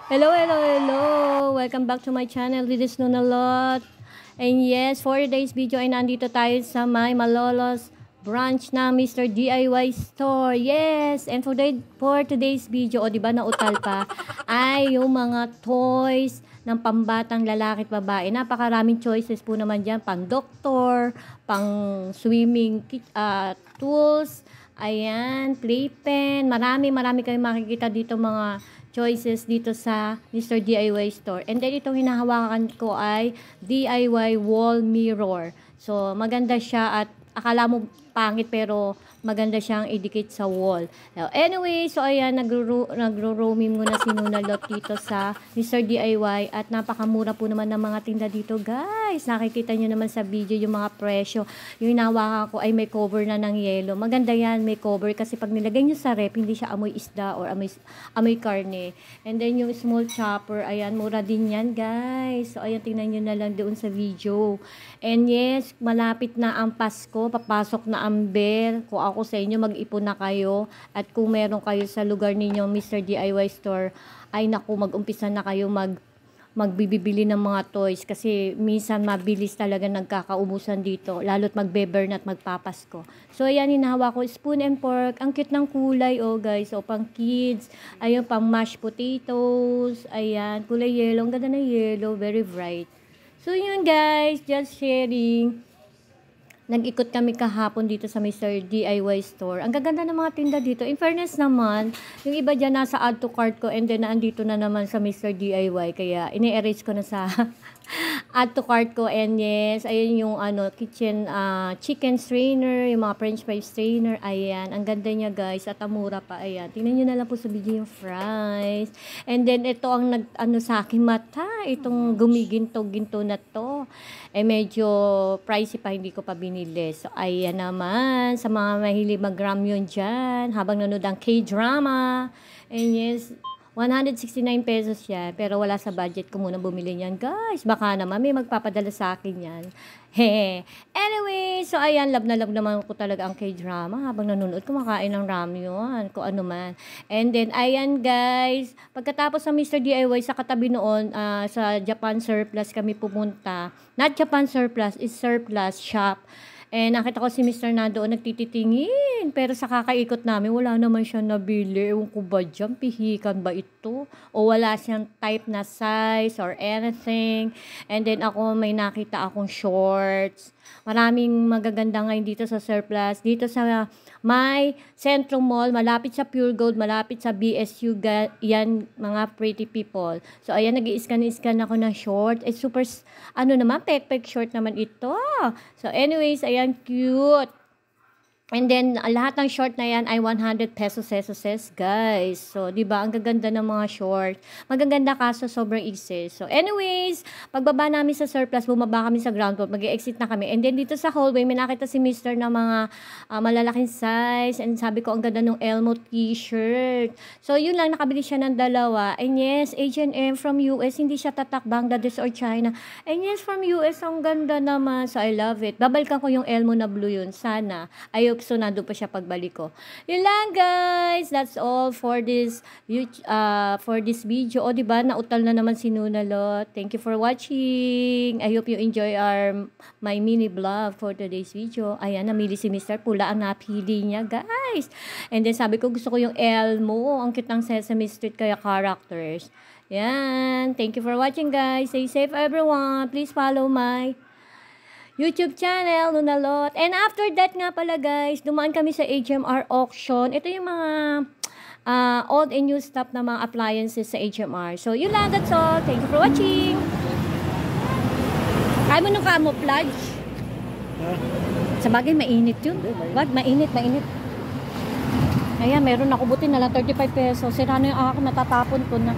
Hello, hello, hello! Welcome back to my channel. This is Nunalot. And yes, for today's video ay nandito tayo sa may Malolos branch na Mr. DIY Store. Yes! And for today's video, o diba nautal pa, ay yung mga toys ng pambatang lalaki at babae. Napakaraming choices po naman dyan. Pang doktor, pang swimming tools, ayan, playpen. Marami kayong makikita dito mga choices dito sa Mr. DIY Store. And then itong hinahawakan ko ay DIY wall mirror. So maganda siya at akala mo pangit pero maganda siyang idikit sa wall. Now, anyway, so ayan, nagro-roaming muna si Nunalot dito sa Mr. DIY at napakamura po naman ng mga tinda dito, guys. Nakikita nyo naman sa video yung mga presyo. Yung hinawakan ko ay may cover na ng yelo. Maganda yan, may cover kasi pag nilagay nyo sa rep, hindi siya amoy isda or amoy karne. And then yung small chopper, ayan, mura din yan, guys. So ayan, tingnan nyo na lang doon sa video. And yes, malapit na ang Pasko, papasok na ang Ber. Kung ako sa inyo, mag-ipon na kayo. At kung meron kayo sa lugar ninyo, Mr. DIY Store, ay naku, mag-umpisa na kayo magbibili ng mga toys. Kasi minsan mabilis talaga nagkakaubusan dito. Lalo't magbe-burn at magpapasko. So, ayan, hinahawa ko, spoon and fork. Ang cute ng kulay, oh guys. O, pang kids. Ayun, pang mashed potatoes. Ayan, kulay yellow. Ang ganda na yellow. Very bright. So, yun guys. Just sharing. Nag-ikot kami kahapon dito sa Mr. DIY Store. Ang gaganda ng mga tinda dito. In fairness naman, yung iba dyan nasa add to cart ko and then naandito na naman sa Mr. DIY. Kaya ini-erase ko na sa add to cart ko. And yes, ayun yung kitchen chicken strainer, yung mga french fries strainer. Ayan, ang ganda niya guys. At amura pa. Ayan, tingnan nyo na lang po sa video yung fries. And then ito ang sa aking mata. Itong gumiginto-ginto na to. Eh medyo pricey pa, hindi ko pa binili. So ayan naman, sa mga mahilig mag-ramyun dyan, habang nanood ang K-drama. And yes, 169 pesos yan. Pero wala sa budget ko muna bumili niyan, guys. Baka naman may magpapadala sa akin yan. He. Anyway, so ayan, love na love naman ko talaga ang K-drama. Habang nanonood, kumakain ng ramyun, kung ano man. And then, ayan guys, pagkatapos ng Mr. DIY, sa katabi noon, sa Japan Surplus kami pumunta. Not Japan Surplus, is Surplus Shop. Eh, nakita ko si Mr. na doon nagtititingin. Pero sa kakaikot namin, wala naman siya nabili. Ewan ko ba dyan, pihikan ba ito? O wala siyang type na size or anything. And then ako, may nakita akong shorts. Maraming magaganda ngayon dito sa Surplus. Dito sa may Centro Mall, malapit sa Pure Gold, malapit sa BSU, yan mga pretty people. So, ayan, nag-i-scan ako ng short. Eh, super, naman, pek short naman ito. So, anyways, ayan, cute. And then, lahat ng short na yan ay 100 pesos, guys. So, di ba ang gaganda ng mga short. Magaganda kaso sobrang iksi. So, anyways, pagbaba namin sa Surplus, bumaba kami sa ground floor, mag-exit na kami. And then, dito sa hallway, may nakita si Mr. na mga malalaking size. And sabi ko, ang ganda ng Elmo t-shirt. So, yun lang, nakabili siya ng dalawa. And yes, H&M from US, hindi siya tatak Bangladesh or China. And yes, from US, ang ganda naman. So, I love it. Babalikan ko yung Elmo na blue yun. Sana. So, nandun pa siya pagbalik ko. Yun lang, guys. That's all for this video. O, diba? Nautal na naman si Nunalot. Thank you for watching. I hope you enjoy my mini vlog for today's video. Ayan, namili si Mr. Pula ang napili niya, guys. And then, sabi ko, gusto ko yung Elmo. Ang cute ng Sesame Street kaya characters. Yan. Thank you for watching, guys. Stay safe, everyone. Please follow my YouTube channel, Nunalot. And after that nga pala guys, dumaan kami sa HMR auction. Ito yung mga old and new stuff na mga appliances sa HMR. So, yun lang, that's all. Thank you for watching. Kaya mo nung camouflage? Sa bagay, mainit yun. Wag, mainit. Ayan, meron ako. Buti na lang 35 pesos. Sira na yung ako, natatapon ko na.